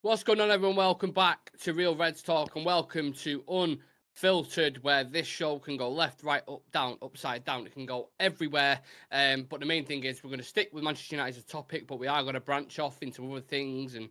What's going on, everyone? Welcome back to Real Reds Talk and welcome to Unfiltered, where this show can go left, right, up, down, upside down. It can go everywhere. But the main thing is we're going to stick with Manchester United as a topic, but we are going to branch off into other things and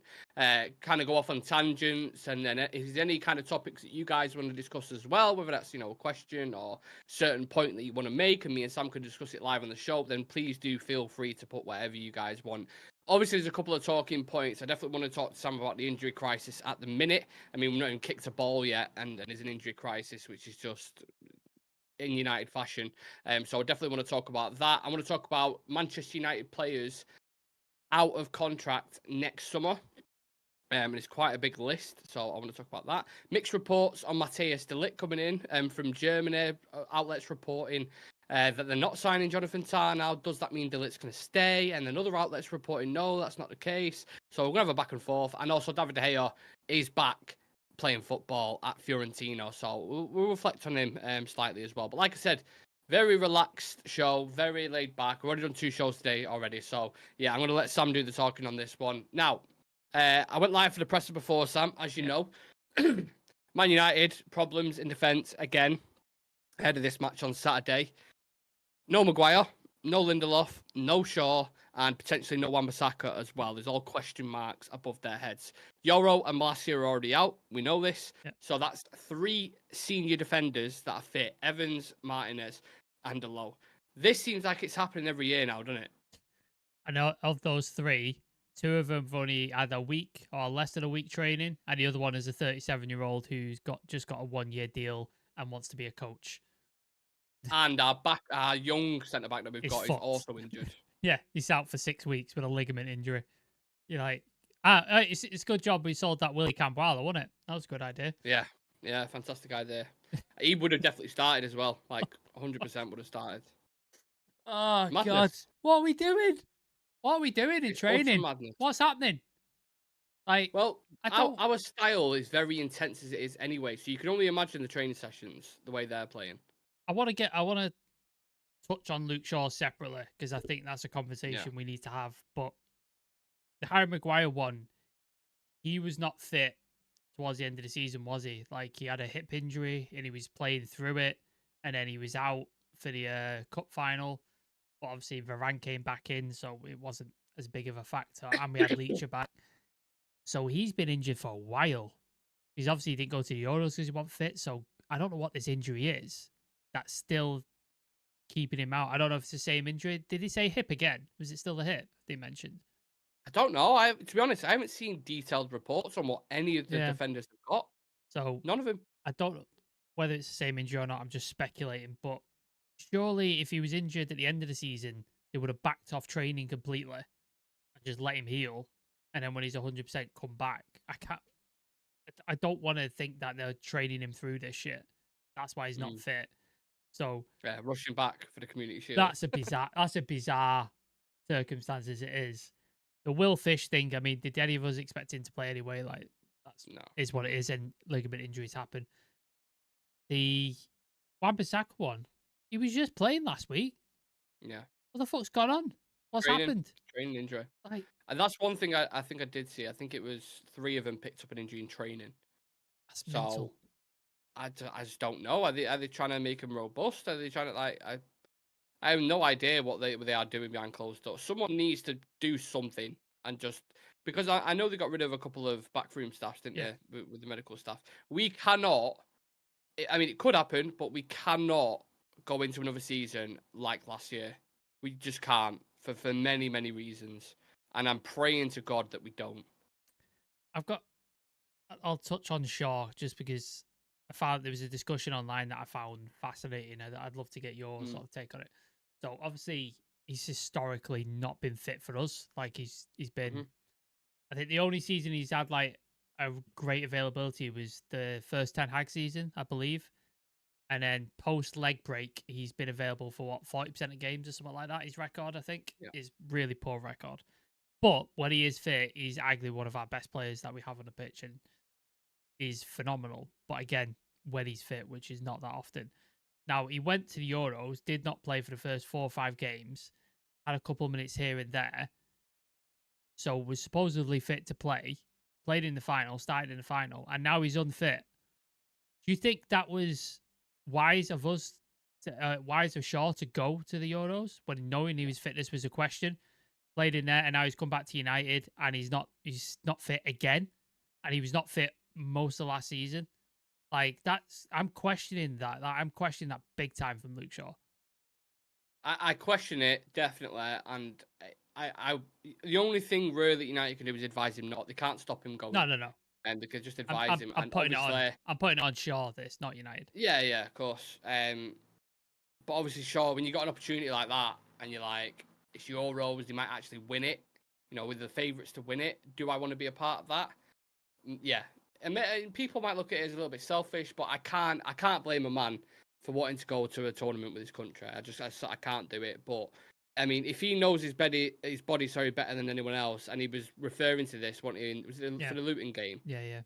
kind of go off on tangents. And then if there's any kind of topics that you guys want to discuss as well, whether that's, a question or certain point that you want to make, and me and Sam can discuss it live on the show, then please do feel free to put whatever you guys want. Obviously, there's a couple of talking points. I definitely want to talk to Sam about the injury crisis at the minute. I mean, we've not even kicked a ball yet, and there's an injury crisis, which is just in United fashion. So I definitely want to talk about that. I want to talk about Manchester United players out of contract next summer. And it's quite a big list, so I want to talk about that. Mixed reports on Matthias de Ligt coming in from Germany. Outlets reporting that they're not signing Jonathan Tah now. Does that mean de Ligt's going to stay? And another outlet's reporting no, that's not the case. So we're going to have a back and forth. And also David De Gea is back playing football at Fiorentina, so we'll reflect on him slightly as well. But like I said, very relaxed show, very laid back. We've already done 2 shows today already, so yeah, I'm going to let Sam do the talking on this one. Now, I went live for the presser before, Sam, as you know. Man United, problems in defence again, ahead of this match on Saturday. No Maguire, no Lindelof, no Shaw, and potentially no Wan-Bissaka as well. There's all question marks above their heads. Yoro and Marcia are already out. We know this. Yep. So that's 3 senior defenders that are fit. Evans, Martinez, and Dalot. This seems like it's happening every year now, doesn't it? I know of those 3, 2 of them have only had a week or less than a week training, and the other one is a 37-year-old who's just got a 1-year deal and wants to be a coach. And our young centre back that we've got is also injured. Yeah, he's out for 6 weeks with a ligament injury. You're like, it's a good job we sold that Willie Campbell, wasn't it? That was a good idea. Yeah, fantastic idea. He would have definitely started as well. Like 100% would have started. Oh, madness. God. What are we doing? What are we doing in training? What's happening? Like, well, our style is very intense as it is anyway, so you can only imagine the training sessions, the way they're playing. I want to touch on Luke Shaw separately, because I think that's a conversation we need to have. But the Harry Maguire one, he was not fit towards the end of the season, was he? Like, he had a hip injury and he was playing through it, and then he was out for the cup final. But obviously, Varane came back in, so it wasn't as big of a factor. And we had Leacher back. So he's been injured for a while. He's obviously didn't go to the Euros because he wasn't fit. So I don't know what this injury is that's still keeping him out. I don't know if it's the same injury. Did he say hip again? Was it still the hip they mentioned? I don't know. To be honest, I haven't seen detailed reports on what any of the defenders have got. So none of them. I don't know whether it's the same injury or not. I'm just speculating. But surely if he was injured at the end of the season, they would have backed off training completely and just let him heal. And then when he's 100% come back, I don't want to think that they're training him through this shit. That's why he's not fit. So yeah, rushing back for the Community Shield. That's a bizarre circumstance as it is. The Will Fish thing, I mean, did any of us expect him to play anyway? Like, is what it is, and ligament injuries happen. The Wan-Bissaka one, he was just playing last week. Yeah. What the fuck's gone on? What's happened? Training injury. And that's one thing I think I did see. I think it was 3 of them picked up an injury in training. That's mental. I just don't know. Are they trying to make him robust? Are they trying to I have no idea what they are doing behind closed doors. Someone needs to do something, and just because I know they got rid of a couple of backroom staffs, didn't they, with the medical staff. We cannot. I mean, it could happen, but we cannot go into another season like last year. We just can't for many, many reasons, and I'm praying to God that we don't. I'll touch on Shaw just because I found there was a discussion online that I found fascinating. I'd love to get your sort of take on it. So obviously he's historically not been fit for us. Like he's been, I think the only season he's had like a great availability was the first Ten Hag season, I believe. And then post leg break, he's been available for 40% of games or something like that. His record, I think, is really poor record. But when he is fit, he's arguably one of our best players that we have on the pitch, and is phenomenal. But again, when he's fit, which is not that often. Now, he went to the Euros, did not play for the first 4 or 5 games, had a couple of minutes here and there, so was supposedly fit to play, played in the final, started in the final, and now he's unfit. Do you think that was wise of us, wise of Shaw to go to the Euros when knowing his fitness was a question? Played in there, and now he's come back to United, and he's not fit again, and he was not fit most of last season. Like I'm questioning that. I'm questioning that big time from Luke Shaw. I question it definitely, and I the only thing really that United can do is advise him not. They can't stop him going. No. And they could just advise him. I'm And putting obviously, I'm putting it on Shaw. This, not United. yeah, of course. But obviously, Shaw, when you got an opportunity like that, and you're like, it's Euros, they might actually win it. You know, with the favourites to win it. Do I want to be a part of that? Yeah. And people might look at it as a little bit selfish, but I can't blame a man for wanting to go to a tournament with his country. I can't do it. But I mean, if he knows his body better than anyone else, and he was referring to this, for the Luton game,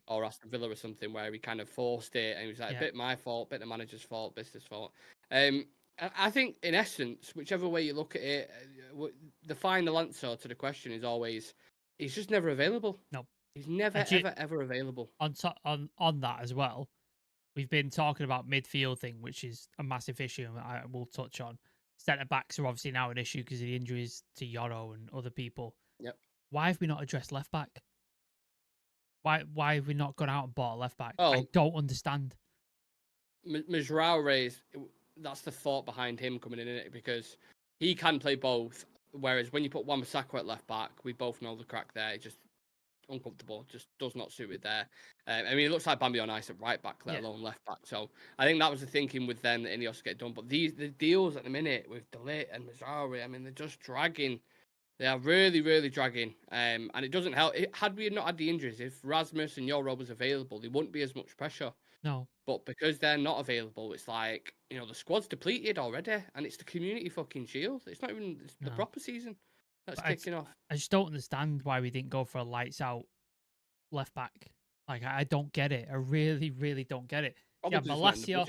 or Aston Villa or something, where he kind of forced it, and he was like, a bit my fault, bit the manager's fault, business fault. I think, in essence, whichever way you look at it, the final answer to the question is always, he's just never available. No, he's never ever available. On that as well, we've been talking about midfield thing, which is a massive issue, and I will touch on. Centre backs are obviously now an issue because of the injuries to Yoro and other people. Yep. Why have we not addressed left back? Why have we not gone out and bought a left back? Oh, I don't understand. Mazraoui, that's the thought behind him coming in it, because he can play both. Whereas when you put Wan-Bissaka at left back, we both know the crack there. It's just uncomfortable, just does not suit it there. I mean, it looks like Bambi on ice at right back, let alone left back. So I think that was the thinking with them that Ineos get done. But the deals at the minute with Dalot and Mazraoui, I mean, they're just dragging. They are really, really dragging. And it doesn't help. Had we not had the injuries, if Rasmus and Yoro was available, there wouldn't be as much pressure. No. But because they're not available, it's like, you know, the squad's depleted already, and it's the community fucking shield. It's not even the proper season that's kicking off. I just don't understand why we didn't go for a lights out left back. Like, I don't get it. I really, really don't get it. Yeah, Malacia.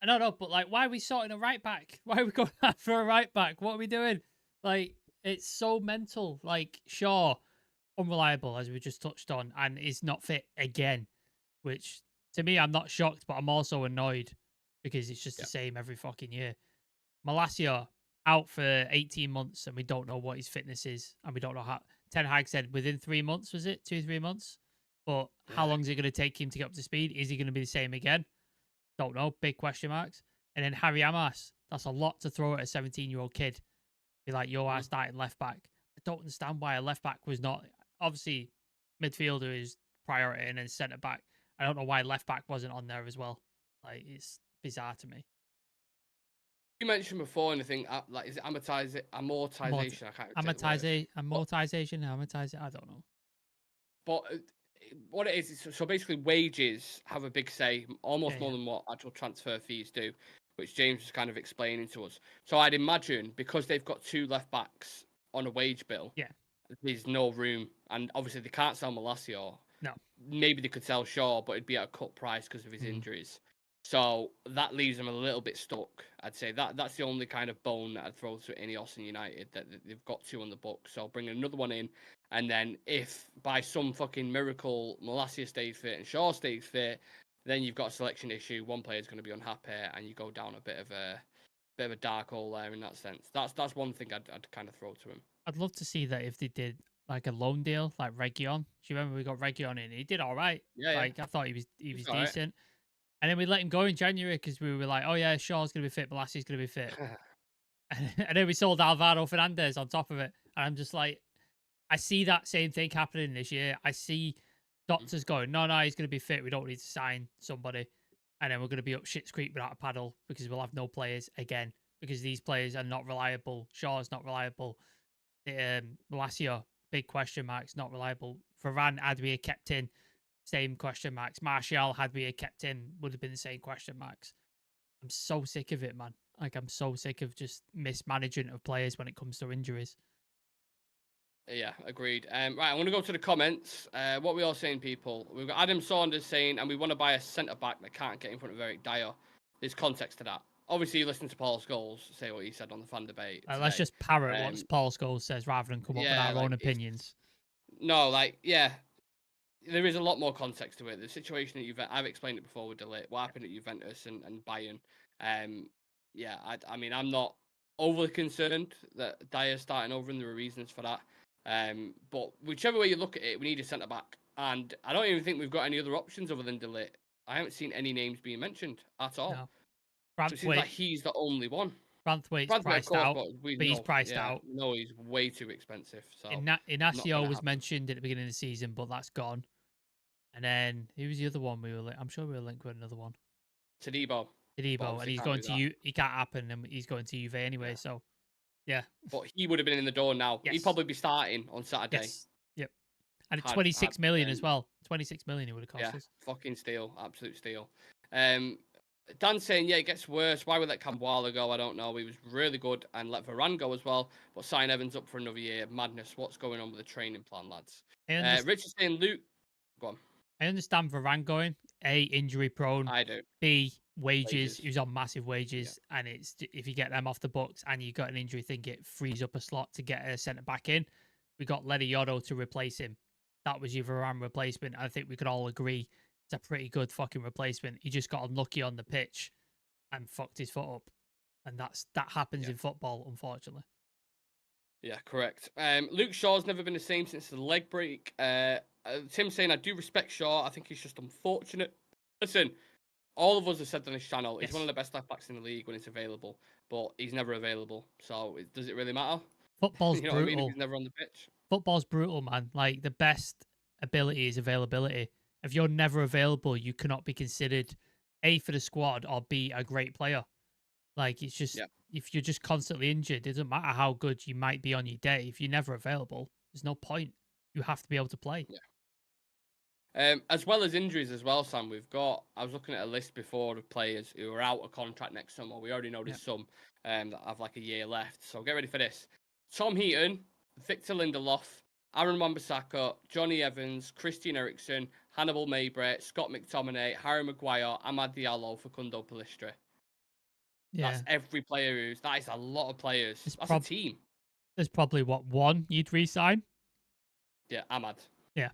No, but like, why are we sorting a right back? Why are we going for a right back? What are we doing? Like, it's so mental. Like, Shaw, unreliable, as we just touched on, and is not fit again, which to me, I'm not shocked, but I'm also annoyed because it's just the same every fucking year. Malacia out for 18 months, and we don't know what his fitness is, and we don't know how. Ten Hag said within 3 months, was it 2-3 months? But how long is it going to take him to get up to speed? Is he going to be the same again? Don't know. Big question marks. And then Harry Amas, that's a lot to throw at a 17-year-old kid. Be like, yo, I started left back. I don't understand why a left back was not. Obviously, midfielder is priority, and then centre back. I don't know why left back wasn't on there as well. Like, it's bizarre to me. You mentioned before anything like, is it amortization? I can't. Amortization. I don't know. But what it is, so basically wages have a big say, almost more than what actual transfer fees do, which James was kind of explaining to us. So I'd imagine because they've got 2 left backs on a wage bill, there's no room, and obviously they can't sell Malacia. No. Maybe they could sell Shaw, but it'd be at a cut price because of his injuries. So that leaves them a little bit stuck. I'd say that's the only kind of bone that I'd throw to Ineos and United, that they've got 2 on the book. So bring another one in, and then if by some fucking miracle Malacia stays fit and Shaw stays fit, then you've got a selection issue. One player's going to be unhappy, and you go down a bit of a dark hole there in that sense. That's one thing I'd kind of throw to him. I'd love to see that if they did like a loan deal, like Region. Do you remember we got Region in? He did all right. I thought he was decent. Right. And then we let him go in January because we were like, oh yeah, Shaw's going to be fit, Malacia's going to be fit. And then we sold Alvaro Fernandez on top of it. And I'm just like, I see that same thing happening this year. I see doctors going, no, he's going to be fit. We don't need to sign somebody. And then we're going to be up shit's creek without a paddle because we'll have no players again because these players are not reliable. Shaw's not reliable. Malacia, big question marks, not reliable. Varane, had we kept in, same question marks. Martial, had we kept in, would have been the same question marks. I'm so sick of it, man. Like, I'm so sick of just mismanagement of players when it comes to injuries. Yeah, agreed. Right, I'm going to go to the comments. What are we all saying, people? We've got Adam Saunders saying, and we want to buy a centre-back that can't get in front of Eric Dyer. There's context to that. Obviously, you listen to Paul Scholes say what he said on the fan debate. Let's just parrot what Paul Scholes says rather than come up with our own opinions. No, like, yeah. there is a lot more context to it. The situation at Juventus, I've explained it before with Dalot, what happened at Juventus and Bayern. Yeah, I mean, I'm not overly concerned that Dyer's starting over, and there are reasons for that. But whichever way you look at it, we need a centre back, and I don't even think we've got any other options other than Dalot. I haven't seen any names being mentioned at all. No. So it seems like he's the only one. Branthwaite's Branthwaite, priced of course, out, but he's priced out. No, he's way too expensive. So Inacio was mentioned at the beginning of the season, but that's gone. And then who was the other one we were? I'm sure we were linked with another one. Todibo, and he's going to he can't happen, and he's going to Juve anyway. Yeah. So yeah, but he would have been in the door now. Yes. He'd probably be starting on Saturday. Yes. Yep. And 26 million as well. 26 million it would have cost us. Fucking steal, absolute steal. Dan's saying, yeah, it gets worse. Why we let Camboala go, I don't know. He was really good, and let Varane go as well. But sign Evans up for another year. Madness. What's going on with the training plan, lads? Richard's saying, Luke, go on. I understand Varane going. A, injury prone. I do. B, wages. He was on massive wages, and it's if you get them off the books and you got an injury, think it frees up a slot to get a centre back in. We got Lenny Yotto to replace him. That was your Varane replacement. I think we could all agree it's a pretty good fucking replacement. He just got unlucky on the pitch and fucked his foot up, and that happens in football, unfortunately. Yeah, correct. Luke Shaw's never been the same since the leg break. Tim saying, I do respect Shaw. I think he's just unfortunate. Listen, all of us have said on this channel, he's one of the best left backs in the league when it's available, but he's never available. So does it really matter? Football's you know brutal. What I mean? He's never on the pitch. Football's brutal, man. Like, the best ability is availability. If you're never available, you cannot be considered A, for the squad, or B, a great player. Like, it's just, if you're just constantly injured, it doesn't matter how good you might be on your day. If you're never available, there's no point. You have to be able to play. Yeah. As well as injuries as well, Sam, I was looking at a list before of players who are out of contract next summer. We already know there's some that have like a year left. So get ready for this. Tom Heaton, Victor Lindelof, Aaron Wan-Bissaka, Jonny Evans, Christian Eriksen, Hannibal Mejbri, Scott McTominay, Harry Maguire, Amad Diallo, Facundo Pellistri. Yeah. That's every player that is a lot of players. That's a team. There's probably, one you'd re-sign? Yeah, Amad. Yeah.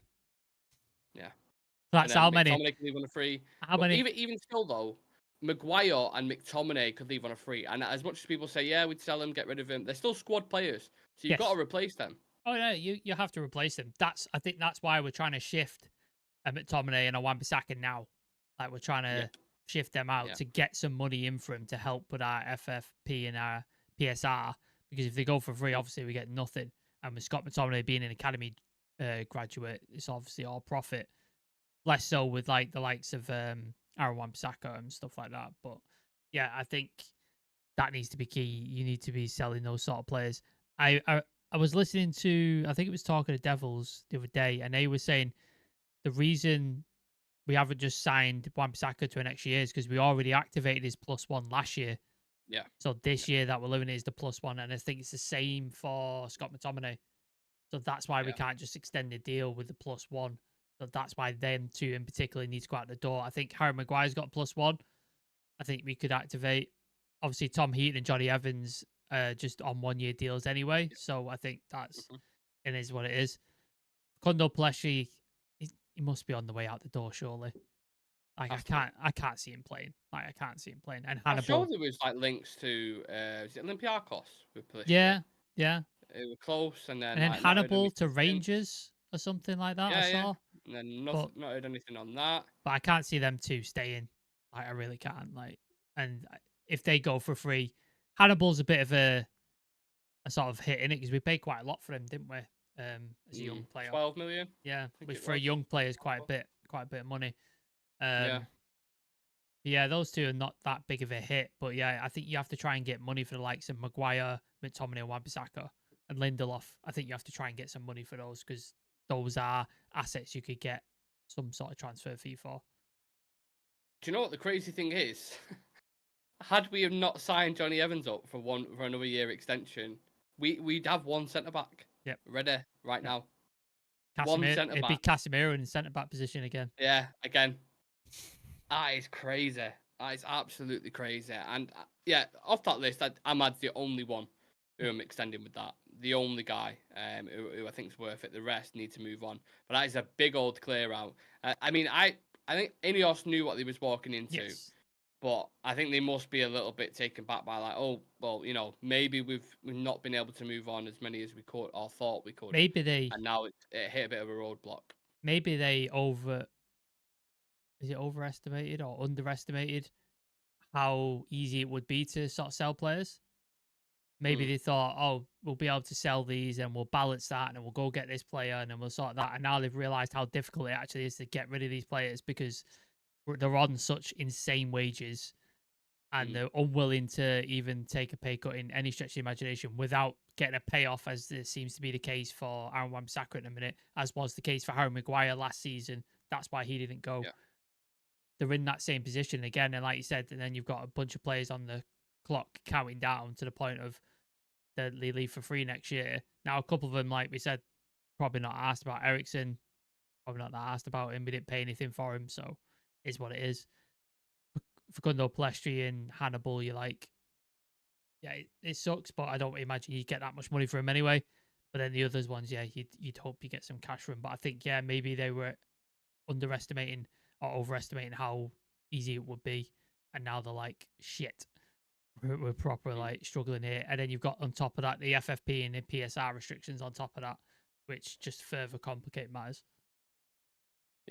Yeah. That's how many? McTominay can leave on a free. How many? Even still, though, Maguire and McTominay could leave on a free. And as much as people say, yeah, we'd sell him, get rid of him, they're still squad players. So you've got to replace them. Oh, yeah, you have to replace them. I think that's why we're trying to shift a McTominay and a Wan-Bissaka now. Like, we're trying to shift them out to get some money in for him to help with our FFP and our PSR. Because if they go for free, obviously we get nothing. And with Scott McTominay being an academy graduate, it's obviously all profit. Less so with like the likes of Aaron Wan-Bissaka and stuff like that. But yeah, I think that needs to be key. You need to be selling those sort of players. I was listening to, I think it was Talking to Devils the other day, and they were saying the reason we haven't just signed Wan-Bissaka to an extra year is because we already activated his +1 last year. Yeah. So this year that we're living is the +1, and I think it's the same for Scott McTominay. So that's why we can't just extend the deal with the +1. So that's why them two in particular need to go out the door. I think Harry Maguire's got +1. I think we could activate. Obviously, Tom Heaton and Jonny Evans just on 1-year deals anyway. Yeah. So I think that's it is what it is. Facundo Pellistri, he must be on the way out the door, surely. Like, I can't see him playing. Like, I can't see him playing. And Hannibal, I'm sure there was like links to is it Olympiacos with Pellistri? Yeah. It was close, and then Hannibal to Rangers or something like that. I saw. And then not heard anything on that. But I can't see them two staying. Like, I really can't. Like, and if they go for free, Hannibal's a bit of a sort of hit in it because we paid quite a lot for him, didn't we? As a young player, 12 million. Yeah, which for a young player is quite a bit of money. Yeah, those two are not that big of a hit, but yeah, I think you have to try and get money for the likes of Maguire, McTominay, and Wan-Bissaka, and Lindelof. I think you have to try and get some money for those because those are assets you could get some sort of transfer fee for. Do you know what the crazy thing is? Had we have not signed Jonny Evans up for another year extension, we'd have one centre back. Yep. Ready right now. One centre back. It'd be Casemiro in the centre back position again. Yeah, again. That is crazy. That is absolutely crazy. And yeah, off that list, Ahmad's the only one who I'm extending with that. The only guy who I think is worth it. The rest need to move on. But that is a big old clear out. I mean, I think Ineos knew what they was walking into. Yes. But I think they must be a little bit taken back by like, oh, well, maybe we've not been able to move on as many as we could or thought we could. Maybe they And now it hit a bit of a roadblock. maybe they overestimated or underestimated how easy it would be to sort of sell players. Maybe they thought, oh, we'll be able to sell these and we'll balance that and we'll go get this player and then we'll sort that. And now they've realized how difficult it actually is to get rid of these players because they're on such insane wages and they're unwilling to even take a pay cut in any stretch of the imagination without getting a payoff, as this seems to be the case for Aaron Wan-Bissaka in a minute, as was the case for Harry Maguire last season. That's why he didn't go. Yeah. They're in that same position again. And like you said, and then you've got a bunch of players on the clock counting down to the point of they leave for free next year. Now, a couple of them, like we said, probably not asked about. Ericsson, probably not that asked about him. We didn't pay anything for him, so it's what it is. Facundo Palestri and Hannibal, you're like, yeah, it sucks, but I don't imagine you get that much money for him anyway. But then the others ones, yeah, you'd hope you get some cash for him. But I think, yeah, maybe they were underestimating or overestimating how easy it would be. And now they're like, shit, we're proper like struggling here. And then you've got on top of that the FFP and the PSR restrictions on top of that, which just further complicate matters.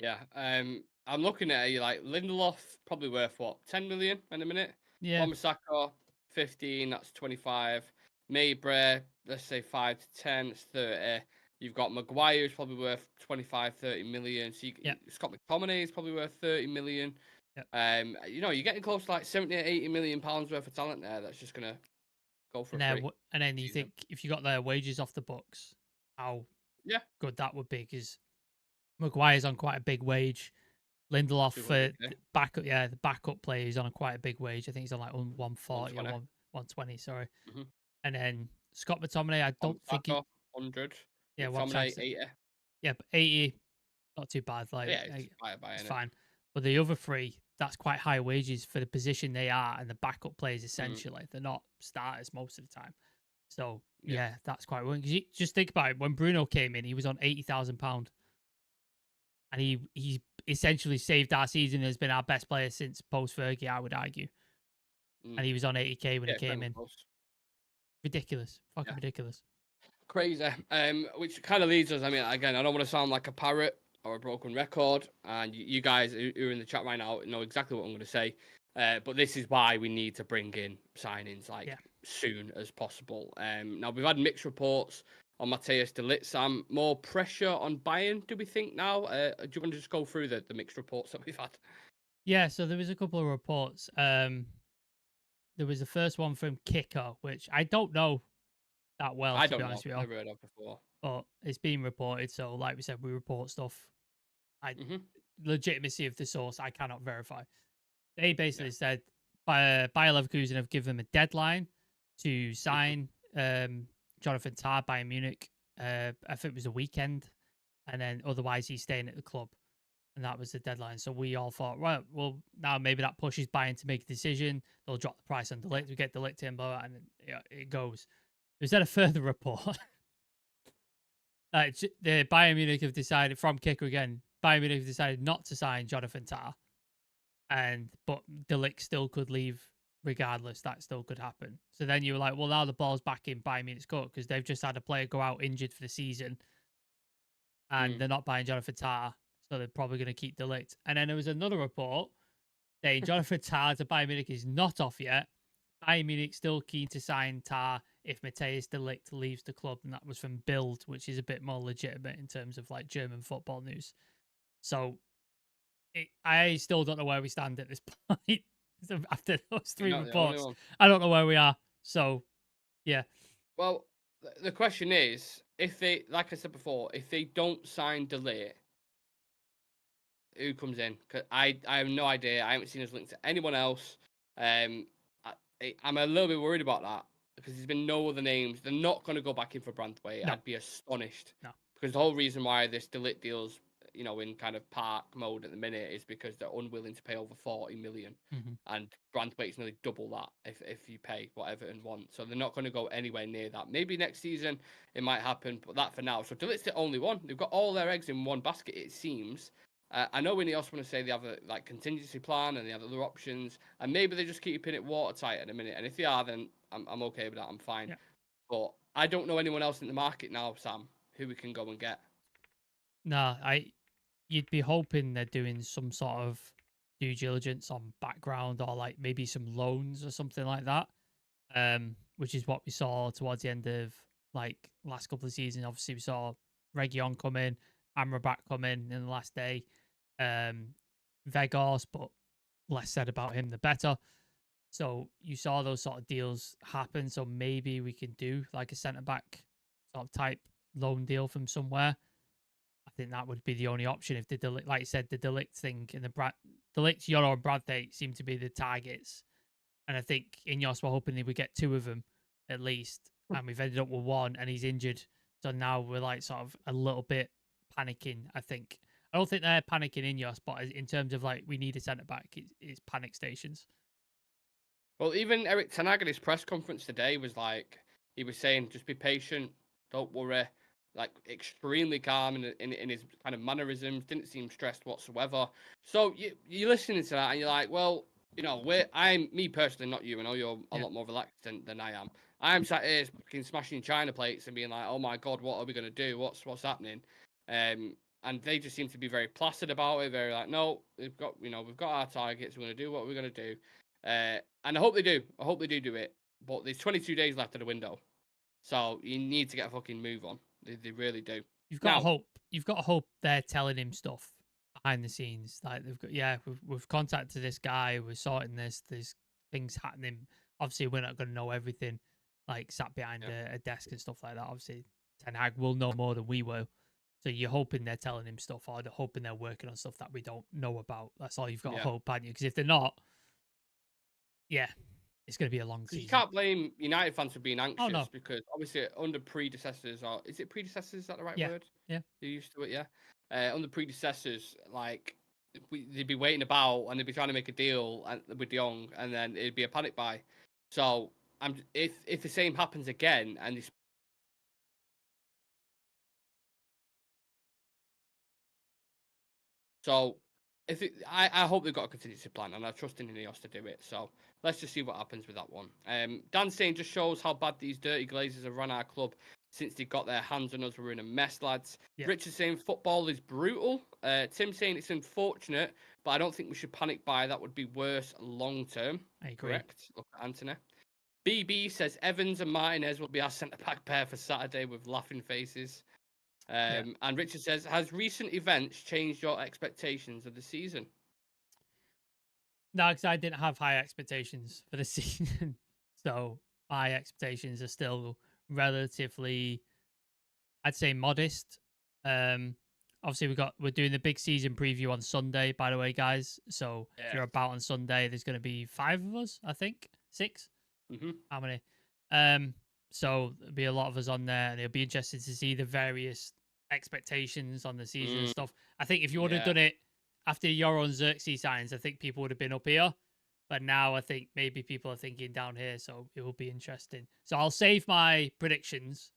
Yeah, I'm looking at you like Lindelof probably worth what 10 million in a minute. Yeah, Wan-Bissaka 15, that's 25. Maybre, let's say 5 to 10, it's 30. You've got Maguire, who's probably worth 25, 30 million. So Scott McTominay is probably worth 30 million. Yep. You're getting close to like 70, 80 million pounds worth of talent there. That's just gonna go for free. And then you think if you got their wages off the books, how good that would be, because Maguire's on quite a big wage. Lindelof for backup, the backup player is on a quite a big wage. I think he's on like 140 or 120. Sorry. Mm-hmm. And then Scott McTominay, I don't think 100. Yeah, McTominay 80. Yeah, but 80, not too bad. Like, yeah, it's fine. But the other three, that's quite high wages for the position they are, and the backup players essentially. They're not starters most of the time. So yeah, that's quite well. Because just think about it. When Bruno came in, he was on £80,000, and he essentially saved our season. Has been our best player since post Fergie, I would argue. And he was on 80k when he came in. Close. Ridiculous, fucking ridiculous. Crazy. Which kind of leads us. I mean, again, I don't want to sound like a parrot or a broken record, and you guys who are in the chat right now know exactly what I'm going to say. But this is why we need to bring in signings soon as possible. Now we've had mixed reports on Matthias de Ligt. Sam, more pressure on Bayern, do we think now? Do you want to just go through the mixed reports that we've had? Yeah, so there was a couple of reports. There was the first one from Kicker, which I don't know that well, to be honest with you. I've never heard of before. But it's been reported, so like we said, we report stuff. Legitimacy of the source, I cannot verify. They basically said Bayer Leverkusen have given them a deadline to sign Jonathan Tah, Bayern Munich. I think it was a weekend, and then otherwise he's staying at the club, and that was the deadline. So we all thought, right, well, now maybe that pushes Bayern to make a decision. They'll drop the price on de Ligt. We get de Ligt in, and it goes. Is that a further report? The Bayern Munich have decided, from Kicker again, Bayern Munich have decided not to sign Jonathan Tah, but de Ligt still could leave regardless. That still could happen. So then you were like, well, now the ball's back in Bayern Munich's court because they've just had a player go out injured for the season, and they're not buying Jonathan Tah, so they're probably going to keep de Ligt. And then there was another report saying Jonathan Tah to Bayern Munich is not off yet. Bayern Munich still keen to sign Tah if Matthias de Ligt leaves the club, and that was from Bild, which is a bit more legitimate in terms of like German football news. So I still don't know where we stand at this point. After those three reports, I don't know where we are. So, yeah. Well, the question is, if they, like I said before, if they don't sign de Ligt, who comes in? Because I have no idea. I haven't seen us linked to anyone else. I'm a little bit worried about that because there's been no other names. They're not going to go back in for Branthwaite. No. I'd be astonished. No. Because the whole reason why this de Ligt deal's in kind of park mode at the minute is because they're unwilling to pay over 40 million, and Branthwaite's nearly double that if you pay what Everton want. So they're not going to go anywhere near that. Maybe next season it might happen, but that for now. So Delit's the only one. They've got all their eggs in one basket, it seems. I know Ineos want to say they have a contingency plan and they have other options, and maybe they're just keeping it watertight at the minute. And if they are, then I'm okay with that. I'm fine. Yeah. But I don't know anyone else in the market now, Sam, who we can go and get. No, you'd be hoping they're doing some sort of due diligence on background or like maybe some loans or something like that. Which is what we saw towards the end of like last couple of seasons. Obviously, we saw Region come in, Amrabat come in the last day, Vegas, but less said about him the better. So you saw those sort of deals happen. So maybe we can do like a centre back sort of type loan deal from somewhere. I think that would be the only option if like you said, the Delict thing and the Delict, Yoro, and Bradford seem to be the targets. And I think Ineos were hoping they would get 2 of them at least. And we've ended up with 1 and he's injured. So now we're like sort of a little bit panicking, I think. I don't think they're panicking Ineos, but in terms of like we need a centre back, it's panic stations. Well, even Eric Ten Hag at his press conference today was like, he was saying, just be patient, don't worry. Like extremely calm in his kind of mannerisms, didn't seem stressed whatsoever. So you're listening to that and you're like, well, I'm me personally, not you. I know you're a lot more relaxed than I am. I'm sat here fucking smashing China plates and being like, oh my god, what are we gonna do? What's happening? And they just seem to be very placid about it. Very like, no, we've got our targets. We're gonna do what we're gonna do. And I hope they do. I hope they do it. But there's 22 days left of the window, so you need to get a fucking move on. They really do. You've got to hope. You've got to hope they're telling him stuff behind the scenes. Like they've got, we've contacted this guy. We're sorting this. There's things happening. Obviously, we're not going to know everything. Like sat behind a desk and stuff like that. Obviously, Ten Hag will know more than we will. So you're hoping they're telling him stuff, or they're hoping they're working on stuff that we don't know about. That's all you've got to hope, haven't you? Because if they're not, it's going to be a long season. You can't blame United fans for being anxious because obviously under predecessors, or is it predecessors? Is that the right word? Yeah. You're used to it, yeah. Under predecessors, like they'd be waiting about and they'd be trying to make a deal with Diogo, and then it'd be a panic buy. So if the same happens again and this. So I hope they've got a contingency plan, and I trust in Ineos to do it. So let's just see what happens with that one. Dan saying just shows how bad these dirty Glazers have run our club since they got their hands on us. We're in a mess, lads. Yeah. Richard saying football is brutal. Tim saying it's unfortunate, but I don't think we should panic buy. That would be worse long term. I agree. Correct. Look at Anthony. BB says Evans and Martinez will be our centre back pair for Saturday with laughing faces. And Richard says, has recent events changed your expectations of the season? No, because I didn't have high expectations for the season. So my expectations are still relatively, I'd say, modest. Obviously, we're doing the big season preview on Sunday, by the way, guys. So if you're about on Sunday, there's going to be 5 of us, I think. 6? Mm-hmm. How many? So there'll be a lot of us on there, and it'll be interesting to see the various expectations on the season and stuff. I think if you would have done it after Euro and Xerxes signs, I think people would have been up here. But now I think maybe people are thinking down here, so it will be interesting. So I'll save my predictions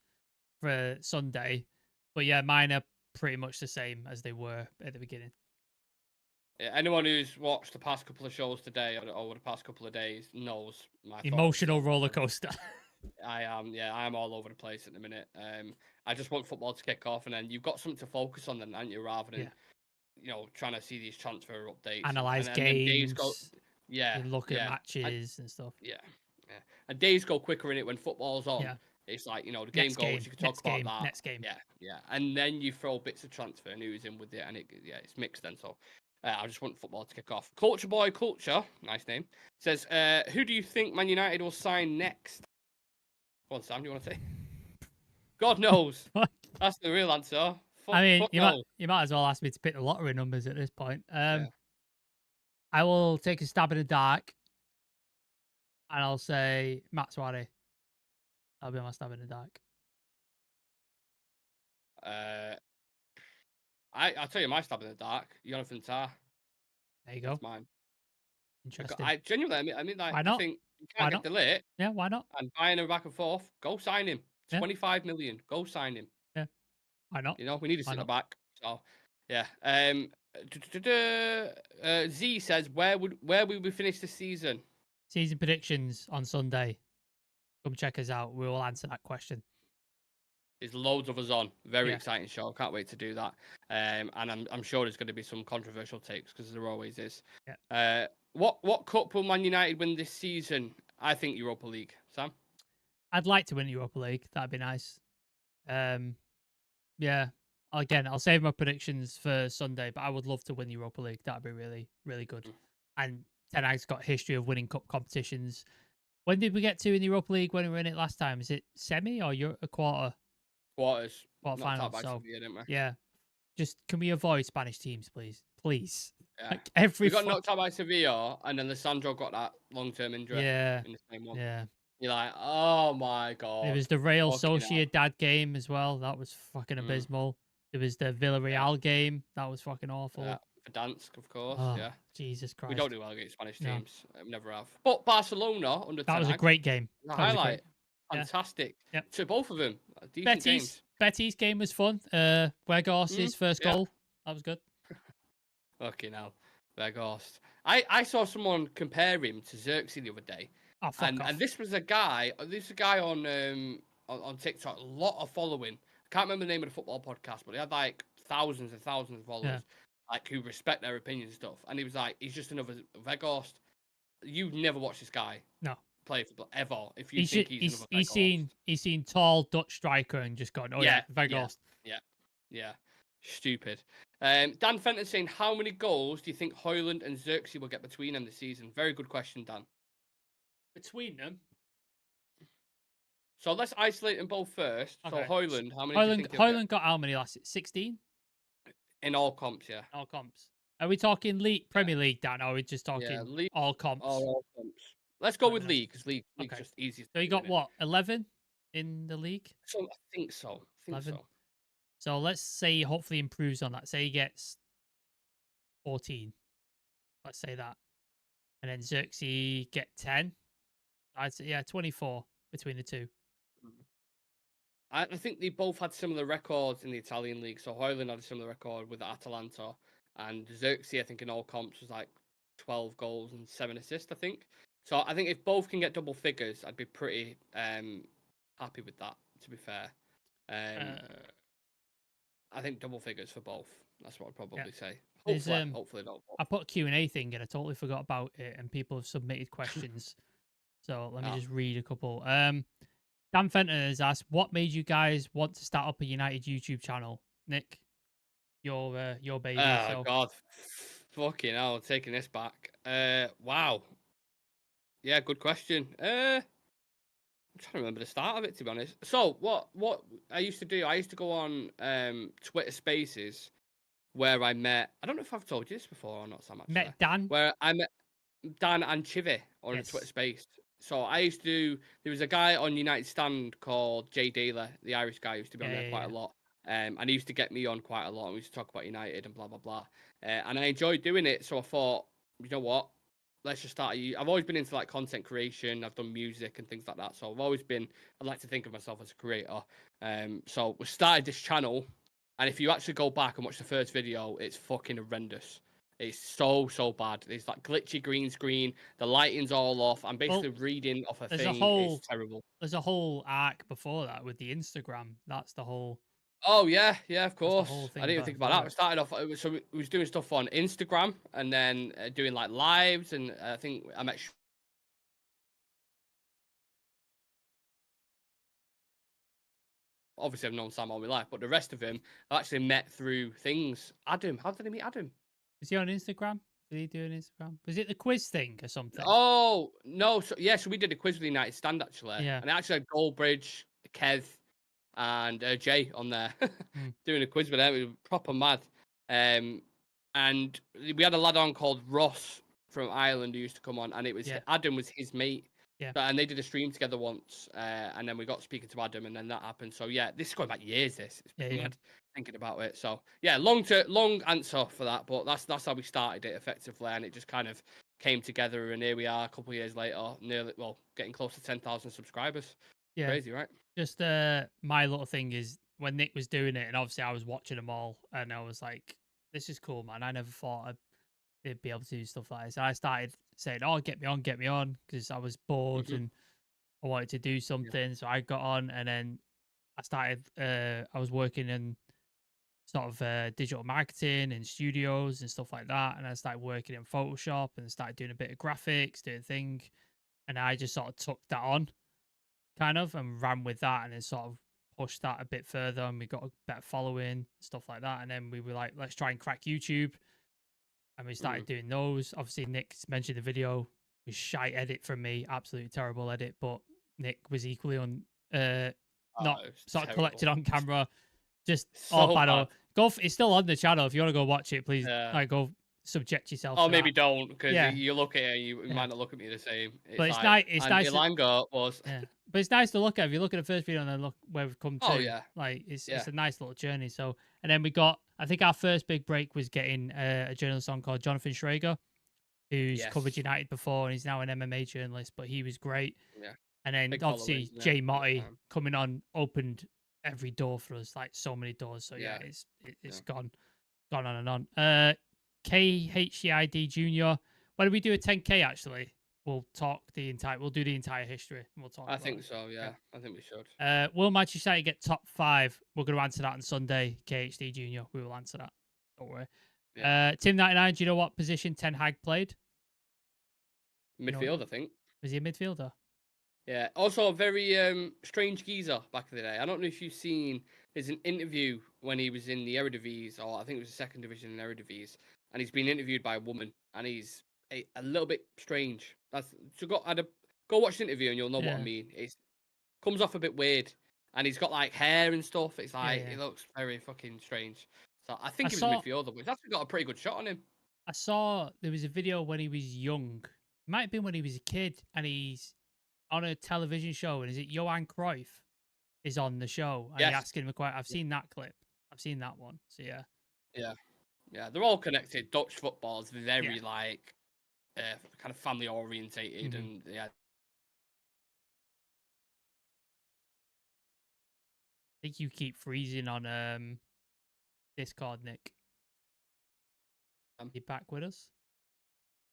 for Sunday. But yeah, mine are pretty much the same as they were at the beginning. Yeah, anyone who's watched the past couple of shows today or over the past couple of days knows my emotional roller coaster. I am all over the place at the minute. I just want football to kick off, and then you've got something to focus on, then, aren't you? Rather than trying to see these transfer updates, analyze games, look at matches and stuff. And days go quicker in it when football's on. It's like the game goes. You can talk about that next game. And then you throw bits of transfer news in with it, and it's mixed then. So. I just want football to kick off. Culture Boy Culture, nice name, says, who do you think Man United will sign next? Go on, Sam, do you want to say? God knows. That's the real answer. You might as well ask me to pick the lottery numbers at this point. I will take a stab in the dark, and I'll say Matt Suarez. That'll be my stab in the dark. I'll tell you my stab in the dark. Jonathan Tah. There you go. That's mine. Interesting. I genuinely, I mean, like, Why you not? think you Why can't get not? Dalot Yeah, why not? and buying him back and forth. Go sign him. Yeah. 25 million. Go sign him. Yeah. Why not? You know, we need to Why sit not? back. So, yeah. Z says, where would we finish the season? Season predictions on Sunday. Come check us out. We will answer that question. There's loads of us on. Very Yeah. exciting show. Can't wait to do that. And I'm sure there's going to be some controversial takes because there always is. Yeah. What cup will Man United win this season? I think Europa League. Sam? I'd like to win Europa League. That'd be nice. Yeah. Again, I'll save my predictions for Sunday, but I would love to win Europa League. That'd be really, really good. And Ten Hag's got history of winning cup competitions. When did we get to in the Europa League when we were in it last time? Is it semi or a quarter? Quarters. Quarterfinal. So, Sevilla, didn't we? yeah. Just can we avoid Spanish teams, please? Please. Yeah. Like every we got knocked out by Sevilla, and then Lisandro got that long-term injury. Yeah. In the same one. Yeah. You're like, oh my god. There was the Real Sociedad game as well. That was fucking abysmal. There was the Villarreal game. That was fucking awful. Yeah. For Dansk, of course. Oh, yeah. Jesus Christ. We don't do well against Spanish teams. We never have. But Barcelona under that was a great game. Highlight. Fantastic. Yeah. To both of them. Decent games. Betis game was fun. Weghorst's first goal. That was good. Fucking hell. Weghorst. I saw someone compare him to Xerxes the other day. Oh, fuck off. And this was a guy on TikTok, a lot of following. I can't remember the name of the football podcast, but he had like thousands and thousands of followers, like who respect their opinion and stuff. And he was like, he's just another Weghorst. You never watch this guy play football ever if you think he's another Weghorst. He's seen tall Dutch striker and just gone, Weghorst. Yeah. Stupid. Dan Fenton saying, how many goals do you think Højlund and Xerxes will get between them this season? Very good question, Dan. Between them? So let's isolate them both first. Okay. So Højlund, how many? Højlund got how many last? 16 in all comps, yeah. All comps. Are we talking league, Premier League, Dan? Or are we just talking league, all comps? All comps. Let's go with league because league's just easiest. So you got what? 11 in the league? So I think so. 11. So let's say he hopefully improves on that. Say he gets 14. Let's say that, and then Xerxes get 10. I'd say 24 between the two. I think they both had similar records in the Italian league. So Højlund had a similar record with Atalanta, and Xerxes, I think, in all comps was like 12 goals and 7 assists, I think. So I think if both can get double figures, I'd be pretty happy with that, to be fair. I think double figures for both. That's what I'd probably say. Hopefully not. I put a Q&A thing and I totally forgot about it, and people have submitted questions. So let me just read a couple. Dan Fenton has asked, what made you guys want to start up a United YouTube channel? Nick, your baby. Oh, God. Fucking hell, taking this back. Wow. Yeah, good question. I'm trying to remember the start of it, to be honest. So, what I used to do, I used to go on Twitter Spaces where I met, I don't know if I've told you this before or not, Sam, actually. Met Dan? Where I met Dan and Chivy on a Twitter Space. So I used to, there was a guy on United Stand called Jay Daler, the Irish guy, who used to be on there quite a lot. And he used to get me on quite a lot. And we used to talk about United and blah, blah, blah. And I enjoyed doing it. So I thought, you know what? Let's just start. I've always been into like content creation. I've done music and things like that. So I've always been, I like to think of myself as a creator. So we started this channel. And if you actually go back and watch the first video, it's fucking horrendous. It's so bad. It's like glitchy green screen. The lighting's all off. I'm basically reading off a thing. It's terrible. There's a whole arc before that with the Instagram. That's the whole. Oh yeah, of course. I didn't even think about that. We started off. So we was doing stuff on Instagram and then doing like lives. And I think I met. Obviously, I've known Sam all my life, but the rest of him I actually met through things. Adam, how did I meet Adam? Is he on Instagram? Did he do an Instagram? Was it the quiz thing or something? Oh, no. So we did a quiz with the United Stand, actually. Yeah. And I actually had Goldbridge, Kev, and Jay on there doing a quiz with them. It was proper mad. And we had a lad on called Ross from Ireland who used to come on, and it was Adam was his mate. Yeah. And they did a stream together once, and then we got speaking to Adam, and then that happened. So yeah, this is going back years. It's mad thinking about it. So yeah, long answer for that, but that's how we started it effectively, and it just kind of came together, and here we are a couple of years later, getting close to 10,000 subscribers. Yeah. Crazy, right? Just my little thing is when Nick was doing it, and obviously I was watching them all, and I was like, "This is cool, man." I never thought I'd be able to do stuff like this. And I started saying, "Oh, get me on," because I was bored and I wanted to do something. So I got on, and then I started. I was working in sort of digital marketing and studios and stuff like that, and I started working in Photoshop and started doing a bit of graphics, doing thing, and I just sort of took that on, kind of, and ran with that, and then sort of pushed that a bit further, and we got a better following, stuff like that, and then we were like, let's try and crack YouTube, and we started doing those. Obviously, Nick's mentioned the video was shite edit from me, absolutely terrible edit, but Nick was equally on, not sort of collected on camera, just all bad. It's still on the channel. If you want to go watch it, please, like, go subject yourself. Oh, maybe don't, because you look at it, you might not look at me the same. But it's nice. It's nice. But it's nice to look at. If you look at the first video and then look where we've come to, like it's a nice little journey. So, and then we got. I think our first big break was getting a journalist on called Jonathan Schrager, who's covered United before, and he's now an MMA journalist. But he was great. Yeah. And then obviously Jay Motti coming on opened every door for us, like so many doors. So yeah, it's gone on and on. KHCID Junior. When we do a 10K, actually, we'll do the entire history. And we'll talk. I think so. Yeah, I think we should. Will Manchester United get top 5? We're going to answer that on Sunday. KHD Junior. We will answer that. Don't worry. Yeah. Tim 99. Do you know what position Ten Hag played? Midfield, I think. Was he a midfielder? Yeah. Also, a very strange geezer back in the day. I don't know if you've seen. There's an interview when he was in the Eredivisie, or I think it was the second division in Eredivisie, and he's been interviewed by a woman, and he's a little bit strange. Go watch the interview, and you'll know what I mean. It comes off a bit weird, and he's got like hair and stuff. It's like it looks very fucking strange. So I think he was a midfielder, but he's actually got a pretty good shot on him. I saw there was a video when he was young. It might have been when he was a kid, and he's on a television show, and is it Johan Cruyff is on the show, and he's asking him a question. I've seen that clip. I've seen that one. So yeah, they're all connected. Dutch football is very like kind of family orientated, and I think you keep freezing on Discord, Nick. You back with us?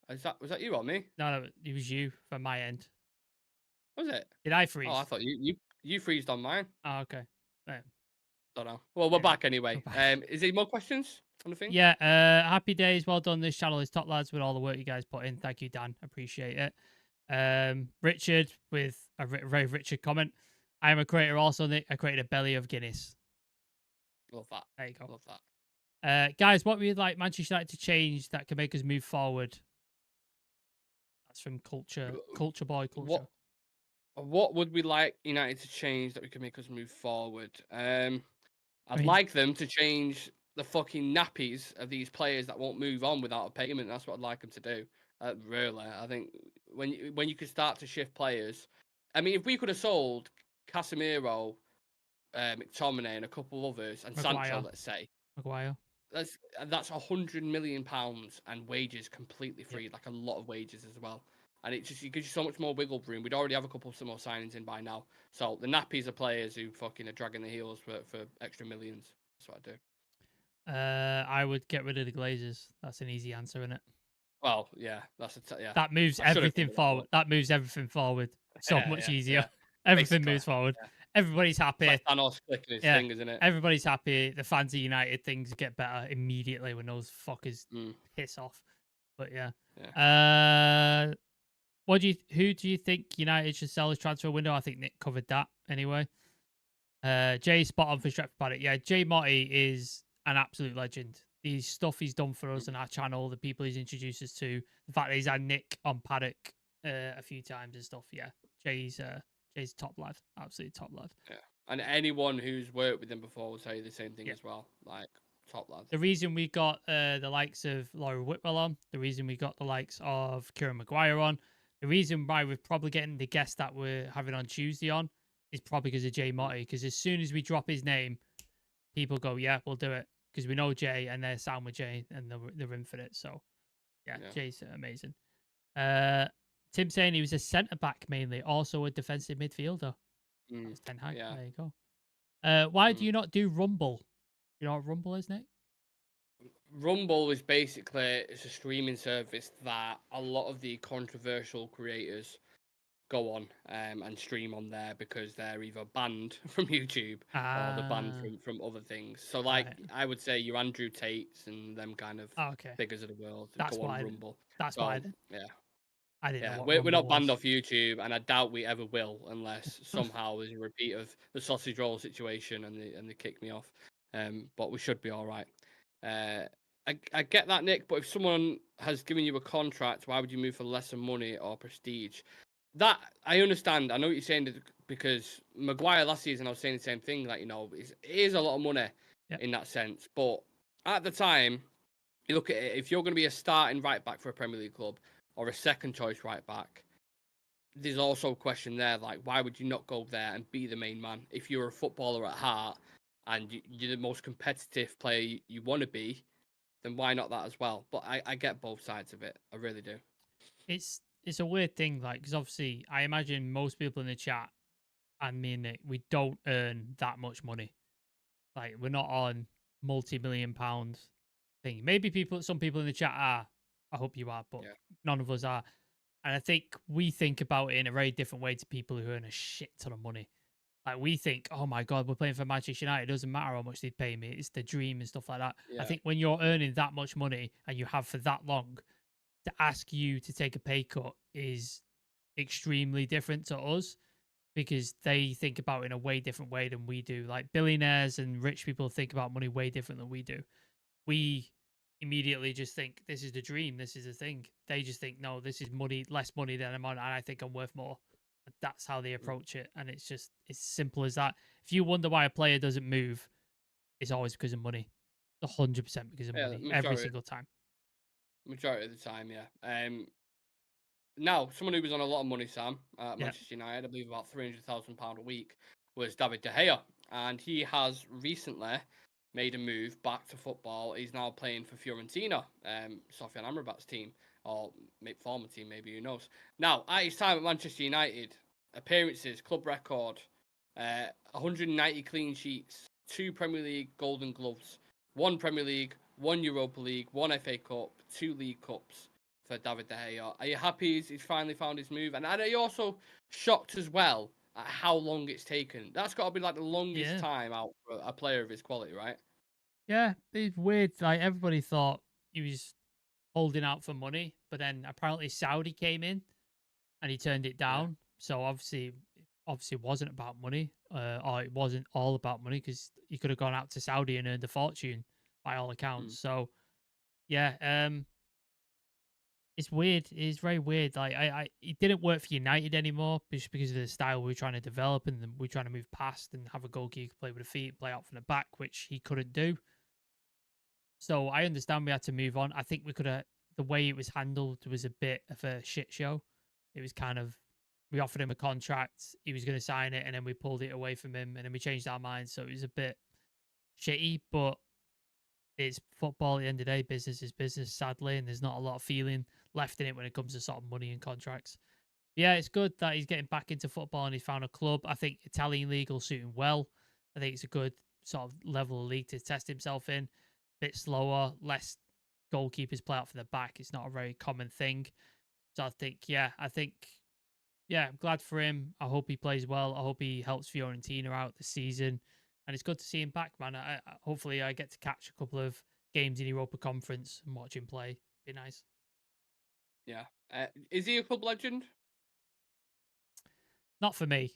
Was that you or me? No, it was you from my end. Was it? Did I freeze? Oh, I thought you freezed on mine. Oh, okay. Don't know. Well, we're back anyway. Is there more questions on the thing? Yeah. Happy days. Well done. This channel is top, lads, with all the work you guys put in. Thank you, Dan. Appreciate it. Richard with a very Richard comment. I am a creator also, Nick. I created a belly of Guinness. Love that. There you go. Love that. Guys, what we'd like Manchester United to change that can make us move forward? That's from Culture Boy. What would we like United to change that we can make us move forward? I'd like them to change the fucking nappies of these players that won't move on without a payment. That's what I'd like them to do. Really, I think when you could start to shift players. I mean, if we could have sold Casemiro, McTominay, and a couple others, and Maguire. Sancho, let's say, Maguire. that's £100 million and wages completely free, like a lot of wages as well. And it gives you so much more wiggle room. We'd already have a couple some more signings in by now. So the nappies are players who fucking are dragging the heels for extra millions. That's what I do. I would get rid of the Glazers. That's an easy answer, isn't it? Well, yeah, That moves everything forward. That moves everything forward so much easier. Everything moves forward. Yeah. Everybody's happy. It's like Thanos clicking his thing, isn't it? Everybody's happy. The fans of United, things get better immediately when those fuckers piss off. But yeah. Who do you think United should sell this transfer window? I think Nick covered that anyway. Jay spot on for Stretford Paddock. Yeah, Jay Motti is an absolute legend. The stuff he's done for us and our channel, the people he's introduced us to, the fact that he's had Nick on Paddock a few times and stuff. Yeah, Jay's top lad, absolutely top lad. Yeah, and anyone who's worked with him before will tell you the same thing as well. Like top lad. The reason we got the likes of Laura Whitwell on, the reason we got the likes of Kieran Maguire on, The reason why we're probably getting the guest that we're having on Tuesday on is probably because of Jay Motti. Because as soon as we drop his name, people go, yeah, we'll do it. Because we know Jay and they're sound with Jay and they're in for it. So, yeah. Jay's amazing. Tim saying he was a centre back mainly, also a defensive midfielder. That's Ten Hag. Yeah. There you go. Why do you not do Rumble? You know what Rumble is, Nick? Rumble is basically it's a streaming service that a lot of the controversial creators go on and stream on there because they're either banned from YouTube or they're banned from other things. So, like, I would say your Andrew Tates and them kind of figures of the world go on Rumble. That's why. Then. Yeah. I didn't know what we're not banned was. off YouTube, and I doubt we ever will, unless somehow there's a repeat of the sausage roll situation and they kick me off. But we should be all right. I get that, Nick. But if someone has given you a contract, why would you move for lesser money or prestige? That I understand. I know what you're saying because Maguire last season, I was saying the same thing. Like, it is a lot of money in that sense. But at the time, you look at it. If you're going to be a starting right back for a Premier League club, or a second choice right back, there's also a question there, like, why would you not go there and be the main man? If you're a footballer at heart and you're the most competitive player you want to be, then why not that as well? But I get both sides of it. I really do. It's a weird thing, like, because obviously I imagine most people in the chat, and me and Nick, we don't earn that much money. Like, we're not on multi-million-pound thing. Maybe some people in the chat are. I hope you are, but none of us are. And I think we think about it in a very different way to people who earn a shit ton of money. Like, we think, oh my God, we're playing for Manchester United. It doesn't matter how much they pay me. It's the dream and stuff like that. I think when you're earning that much money and you have for that long, to ask you to take a pay cut is extremely different to us because they think about it in a way different way than we do. Like, billionaires and rich people think about money way different than we do. We immediately just think this is the dream, this is the thing. They just think, no, this is money, less money than I'm on, and I think I'm worth more. That's how they approach it, and it's simple as that. If you wonder why a player doesn't move, it's always because of money. 100% because of money every single time. Majority of the time, yeah. Now, someone who was on a lot of money, Sam, at Manchester United, I believe about £300,000 a week, was David De Gea, and he has recently made a move back to football. He's now playing for Fiorentina, Sofian Amrabat's team, or former team, maybe, who knows. Now, at his time at Manchester United, appearances, club record, 190 clean sheets, 2 Premier League Golden Gloves, 1 Premier League, 1 Europa League, 1 FA Cup, 2 League Cups for David De Gea. Are you happy he's finally found his move? And are you also shocked as well at how long it's taken? That's got to be like the longest time out for a player of his quality, right? Yeah, it's weird. Like, everybody thought he was holding out for money, but then apparently Saudi came in and he turned it down. Yeah. So obviously it wasn't about money, or it wasn't all about money because he could have gone out to Saudi and earned a fortune by all accounts. So yeah, it's weird. It's very weird. Like, it didn't work for United anymore just because of the style we were trying to develop, and we're trying to move past and have a goalkeeper play with the feet, play out from the back, which he couldn't do. So I understand we had to move on. I think we could have, the way it was handled was a bit of a shit show. It was kind of, we offered him a contract, he was going to sign it, and then we pulled it away from him, and then we changed our minds. So it was a bit shitty, but it's football at the end of the day. Business is business, sadly, and there's not a lot of feeling left in it when it comes to sort of money and contracts. Yeah, it's good that he's getting back into football and he's found a club. I think Italian league will suit him well. I think it's a good sort of level of league to test himself in. Bit slower, less goalkeepers play out from the back. It's not a very common thing. So I think, I'm glad for him. I hope he plays well. I hope he helps Fiorentina out this season. And it's good to see him back, man. Hopefully I get to catch a couple of games in Europa Conference and watch him play. Be nice. Yeah. Is he a club legend? Not for me.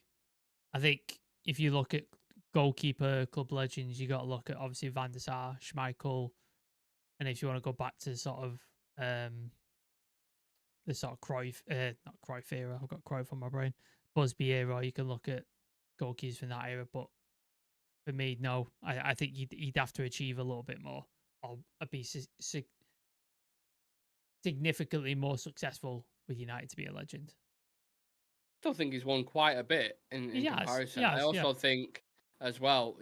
I think if you look at goalkeeper club legends, you got to look at obviously Van der Sar, Schmeichel, and if you want to go back to sort of the sort of Cruyff, not Cruyff era, I've got Cruyff on my brain, Busby era, you can look at goalkeepers from that era, but for me, no, I think he'd have to achieve a little bit more or be significantly more successful with United to be a legend. I still think he's won quite a bit in comparison. I also think as well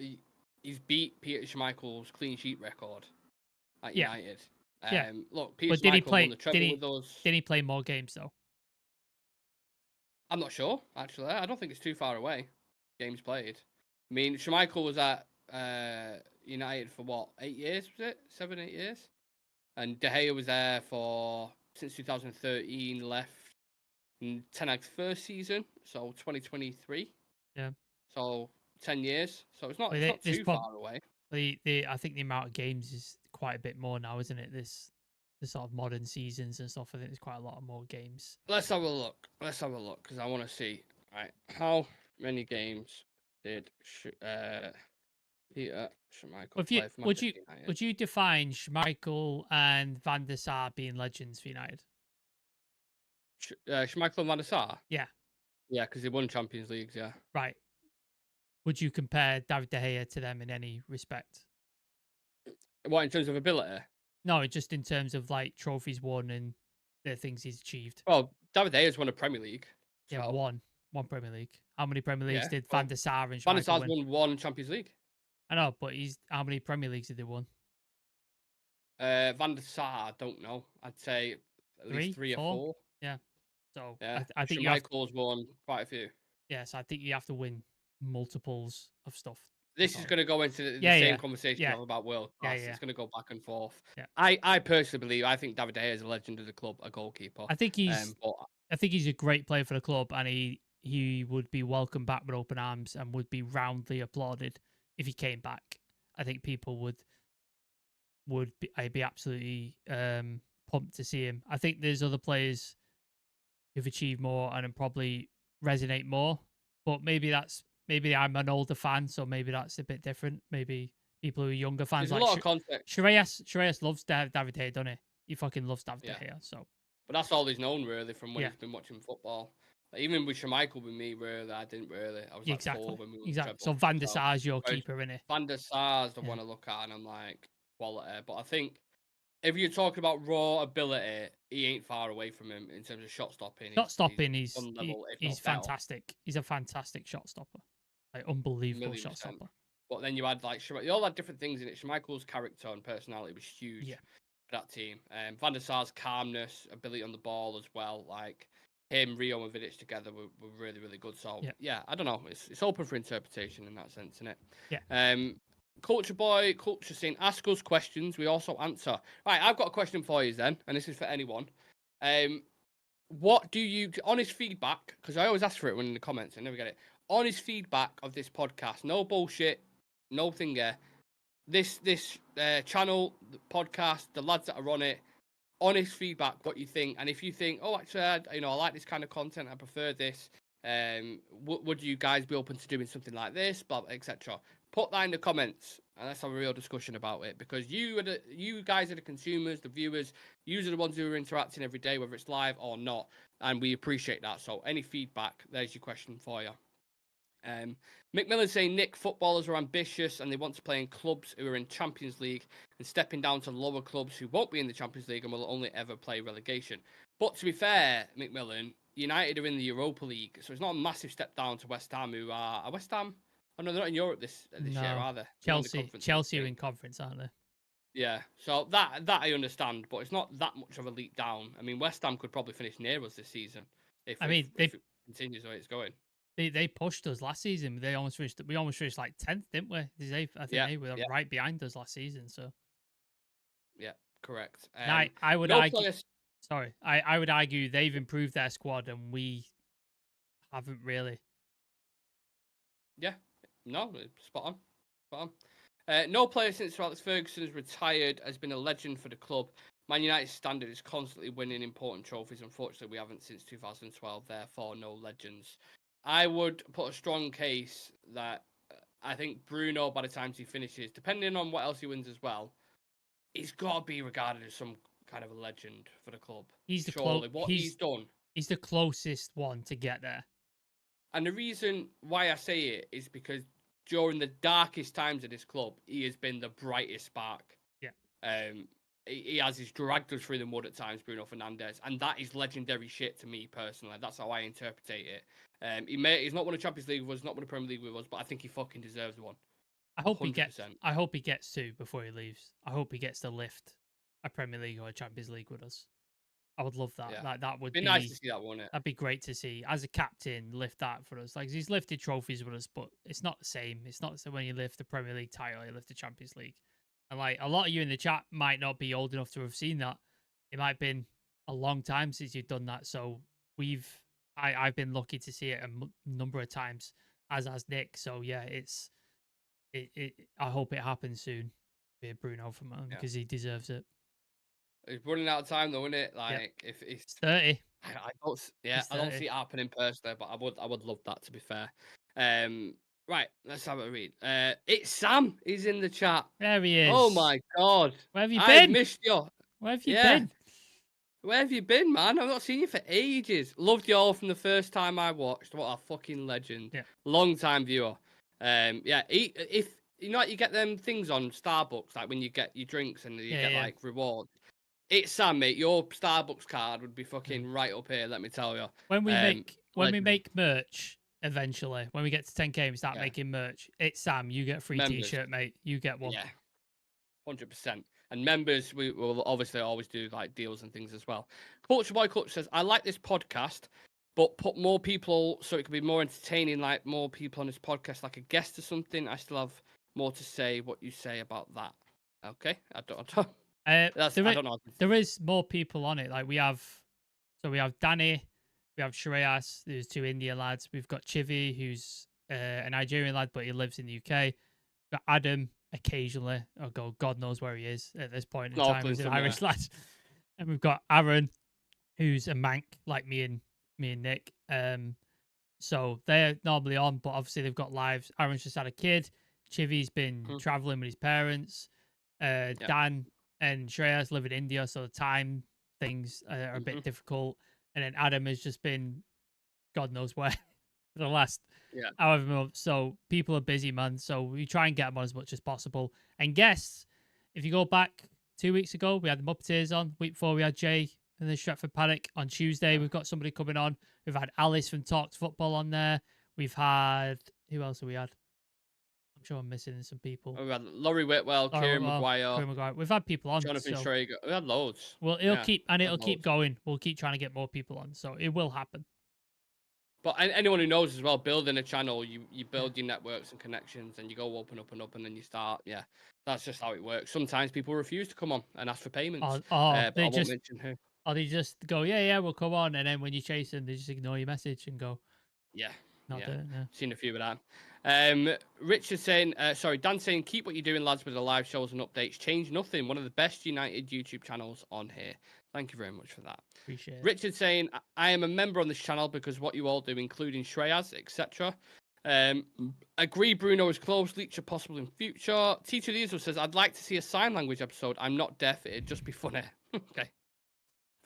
he's beat Peter Schmeichel's clean sheet record at United. Look, Peter Schmeichel won the treble with us. Did he play more games though? I'm not sure, actually. I don't think it's too far away. Games played. I mean, Schmeichel was at United for what, 8 years, was it? 7, 8 years? And De Gea was there since 2013, left in Ten Hag's first season, so 2023. Yeah. So 10 years. So it's not too far away. I think the amount of games is quite a bit more now, isn't it? The sort of modern seasons and stuff. I think there's quite a lot of more games. Let's have a look because I want to see. Right, how many games did Peter Schmeichel play for Manchester United? Would you define Schmeichel and Van der Sar being legends for United? Schmeichel and Van der Sar? Yeah. Yeah, because they won Champions Leagues, yeah. Right. Would you compare David De Gea to them in any respect? What, in terms of ability? No, just in terms of like trophies won and the things he's achieved. Well, David De Gea's won a Premier League. So. Yeah, one Premier League. How many Premier Leagues did Van der Sar and Schmeichel Van der Sar's won one Champions League. I know, but how many Premier Leagues did they won? Van der Sar, I don't know. I'd say at least 3 or 4. Yeah. So yeah. I think Schmeichel's won quite a few. Yeah, so I think you have to win multiples of stuff. This is going to go into the same conversation about world class. It's going to go back and forth. Yeah. I personally believe I think David De Gea is a legend of the club, a goalkeeper. I think he's a great player for the club, and he would be welcomed back with open arms and would be roundly applauded if he came back. I think people would be absolutely pumped to see him. I think there's other players who've achieved more and probably resonate more, but maybe I'm an older fan, so maybe that's a bit different. Maybe people who are younger fans. There's a lot of context. Shreyas loves David De Gea, doesn't he? He fucking loves David De Gea. So, but that's all he's known really from when he's been watching football. Like, even with Schmeichel, with me, really, I didn't really. I was like 4 when we won the So Van der Sar's your keeper, isn't it? Van der Sar's the one I look at, and I'm like quality. But I think if you're talking about raw ability, he ain't far away from him in terms of shot stopping. He's fantastic. He's a fantastic shot stopper. Like, unbelievable shot stopper. But then you had they all had different things in it. Schmeichel's character and personality was huge for that team. Van der Sar's calmness, ability on the ball as well. Like him, Rio and Vidic together were really, really good. So I don't know. It's open for interpretation in that sense, isn't it? Yeah. Culture Boy, Culture Scene, ask us questions. We also answer. Right, I've got a question for you then, and this is for anyone. What do you honest feedback? Because I always ask for it when in the comments, I never get it. Honest feedback of this podcast, no bullshit, no thinger. This channel, the podcast, the lads that are on it, honest feedback, what you think, and if you think, oh, actually, I like this kind of content, I prefer this. Would you guys be open to doing something like this, blah, etc. Put that in the comments, and let's have a real discussion about it. Because you guys are the consumers, the viewers. You are the ones who are interacting every day, whether it's live or not, and we appreciate that. So any feedback, there's your question for you. McMillan saying, Nick, footballers are ambitious and they want to play in clubs who are in Champions League and stepping down to lower clubs who won't be in the Champions League and will only ever play relegation. But to be fair, McMillan, United are in the Europa League, so it's not a massive step down to West Ham, who are West Ham. Oh no, they're not in Europe this year, are they? Chelsea are in conference, aren't they? Yeah, so that I understand, but it's not that much of a leap down. I mean, West Ham could probably finish near us this season if it continues the way it's going. They pushed us last season. We almost finished like 10th, didn't we? I think they were right behind us last season. So yeah, correct. I would argue. Sorry, I would argue they've improved their squad and we haven't really. Yeah, no, spot on. No player since Alex Ferguson has retired has been a legend for the club. Man United's standard is constantly winning important trophies. Unfortunately, we haven't since 2012. Therefore, no legends. I would put a strong case that I think Bruno, by the time he finishes, depending on what else he wins as well, he's got to be regarded as some kind of a legend for the club. He's he's done. He's the closest one to get there. And the reason why I say it is because during the darkest times of this club, he has been the brightest spark. Yeah. he has his dragged us through the mud at times, Bruno Fernandes, and that is legendary shit to me personally. That's how I interpret it. He's not won a Champions League with us, not won a Premier League with us, but I think he fucking deserves one. I hope 100%. he gets two before he leaves. I hope he gets to lift a Premier League or a Champions League with us. I would love that. Yeah. Like that would be nice to see that, wouldn't it? That'd be great to see as a captain lift that for us. Like he's lifted trophies with us, but it's not the same. It's not the same when you lift the Premier League title, you lift the Champions League. And like a lot of you in the chat might not be old enough to have seen that. It might have been a long time since you've done that. So I've been lucky to see it a number of times, as has Nick. So yeah, I hope it happens soon with Bruno because he deserves it. He's running out of time though, isn't it? Like if it's 30. I don't see it happening personally, but I would love that, to be fair. Right, let's have a read. It's Sam. He's in the chat. There he is. Oh my god. Where have you I been? missed you. Where have you been? Where have you been, man? I've not seen you for ages. Loved you all from the first time I watched. What a fucking legend. Yeah. Long time viewer. If you know, you get them things on Starbucks, like when you get your drinks and you get like rewards. It's Sam, mate. Your Starbucks card would be fucking right up here. Let me tell you. When we make merch eventually, when we get to 10K, we start making merch. It's Sam. You get a free T-shirt, mate. You get one. Yeah, 100%. And members, we will obviously always do like deals and things as well. Culture Boy Clutch says, I like this podcast, but put more people so it could be more entertaining, like more people on this podcast, like a guest or something. I still have more to say. What you say about that? Okay, I don't. I don't know. There is more people on it. Like we have Danny, we have Shreyas, there's 2 Indian lads. We've got Chivi, who's a Nigerian lad, but he lives in the UK. We've got Adam occasionally. God knows where he is at this point in time. He's an Irish lad. And we've got Aaron, who's a Manc like me and Nick. So they're normally on, but obviously they've got lives. Aaron's just had a kid. Chivi's been traveling with his parents. Dan and Shreyas live in India, so the time things are a bit difficult. And then Adam has just been God knows where for the last however months. So people are busy, man. So we try and get them on as much as possible. And guests, if you go back 2 weeks ago, we had the Muppeteers on. Week 4, we had Jay and the Stretford Paddock. On Tuesday, we've got somebody coming on. We've had Alice from Talks Football on there. We've had, who else have we had? I'm sure I'm missing some people. We've had Laurie Whitwell, Kieran Maguire. We've had people on. Jonathan Schrager. We had loads. Well, it'll keep going. We'll keep trying to get more people on, so it will happen. But anyone who knows as well, building a channel, you build your networks and connections, and you go up and up and up, and then you start. Yeah, that's just how it works. Sometimes people refuse to come on and ask for payments. But I won't mention who. Or they just go, yeah, we'll come on, and then when you chase them, they just ignore your message and go, not doing it. Yeah. Seen a few of that. Richard saying, Dan saying, keep what you're doing, lads, with the live shows and updates. Change nothing. One of the best United YouTube channels on here. Thank you very much for that. Appreciate it. Richard saying, I am a member on this channel because what you all do, including Shreyas, etc. Agree Bruno is close, leech are possible in future. T2 Diesel says, I'd like to see a sign language episode. I'm not deaf, it'd just be funny. Okay.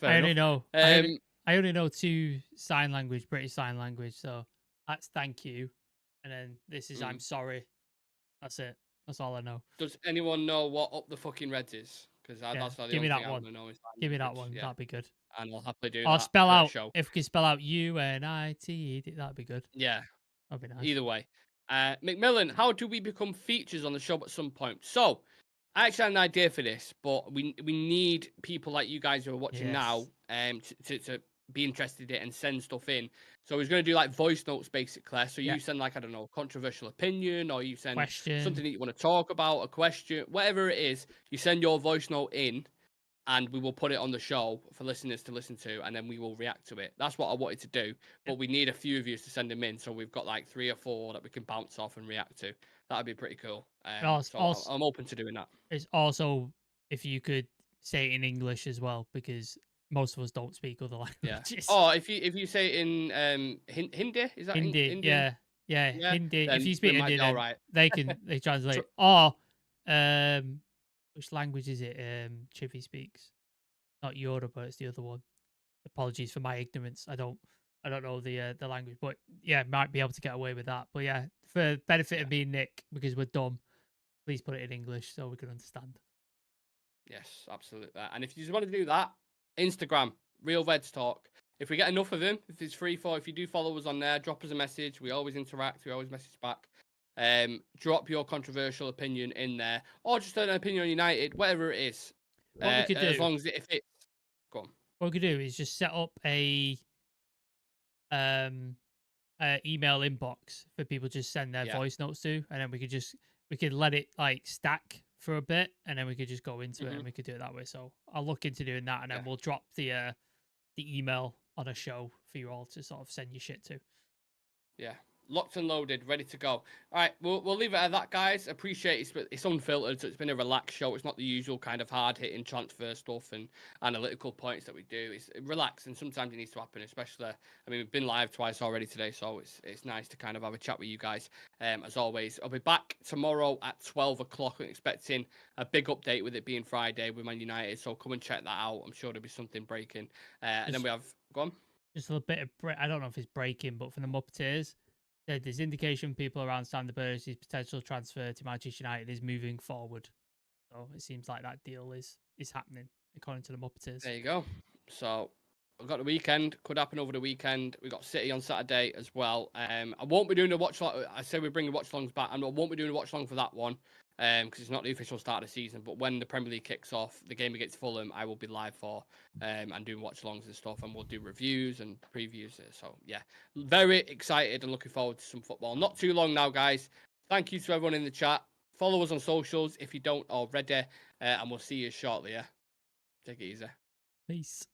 I only know 2 sign language, British Sign Language, so that's thank you. And then this is I'm sorry. That's it. That's all I know. Does anyone know what Up the Fucking Reds is? Because that's the only thing I want to know. Give me that one. That'd be good. And I'll happily do that. Or spell out, if we can spell out UNITE, that'd be good. Yeah. That'd be nice. Either way. Macmillan, how do we become features on the show at some point? So, I actually had an idea for this, but we need people like you guys who are watching now to be interested in it and send stuff in. So he's going to do like voice notes basically. So you send like, I don't know, controversial opinion, or you send something that you want to talk about, a question, whatever it is, you send your voice note in and we will put it on the show for listeners to listen to, and then we will react to it. That's what I wanted to do, but we need a few of you to send them in. So we've got like 3 or 4 that we can bounce off and react to. That'd be pretty cool. I'm open to doing that. It's also, if you could say it in English as well, because most of us don't speak other languages. Oh, if you say it in Hindi, is that Hindi? Yeah, Hindi. If you speak Hindi, then right. they translate. Or which language is it? Chivi speaks. Not Yoruba, it's the other one. Apologies for my ignorance. I don't know the language, but yeah, might be able to get away with that. But yeah, for benefit of me and Nick, because we're dumb, please put it in English so we can understand. Yes, absolutely. And if you just want to do that, Instagram, Real Reds Talk. If we get enough of them, if it's free for, if you do follow us on there, drop us a message. We always interact. We always message back. Drop your controversial opinion in there, or just an opinion on United, whatever it is. What we could do, as long as if it's go on. What we could do is just set up a email inbox for people to just send their voice notes to, and then we could let it like stack for a bit, and then we could just go into it, and we could do it that way. So I'll look into doing that, and then we'll drop the email on a show for you all to sort of send your shit to. Yeah, locked and loaded, ready to go. All right, we'll leave it at that, guys. Appreciate it. It's unfiltered, so it's been a relaxed show. It's not the usual kind of hard-hitting transfer stuff and analytical points that we do. It's relaxed, and sometimes it needs to happen, especially, I mean, we've been live twice already today, so it's nice to kind of have a chat with you guys. As always, I'll be back tomorrow at 12 o'clock. I'm expecting a big update with it being Friday with Man United, so come and check that out. I'm sure there'll be something breaking. And then we have... Go on. Just a little bit of... I don't know if it's breaking, but from the Muppeteers, there's indication people around Sander Berge's potential transfer to Manchester United is moving forward. So it seems like that deal is happening, according to the Muppeteers. There you go. So we've got the weekend. Could happen over the weekend. We've got City on Saturday as well. I won't be doing the watch long. I say we're bringing watch longs back. I won't be doing a watch long for that one because it's not the official start of the season. But when the Premier League kicks off, the game against Fulham, I will be live for and doing watch longs and stuff. And we'll do reviews and previews. So, yeah, very excited and looking forward to some football. Not too long now, guys. Thank you to everyone in the chat. Follow us on socials if you don't already. And we'll see you shortly, yeah? Take it easy. Peace.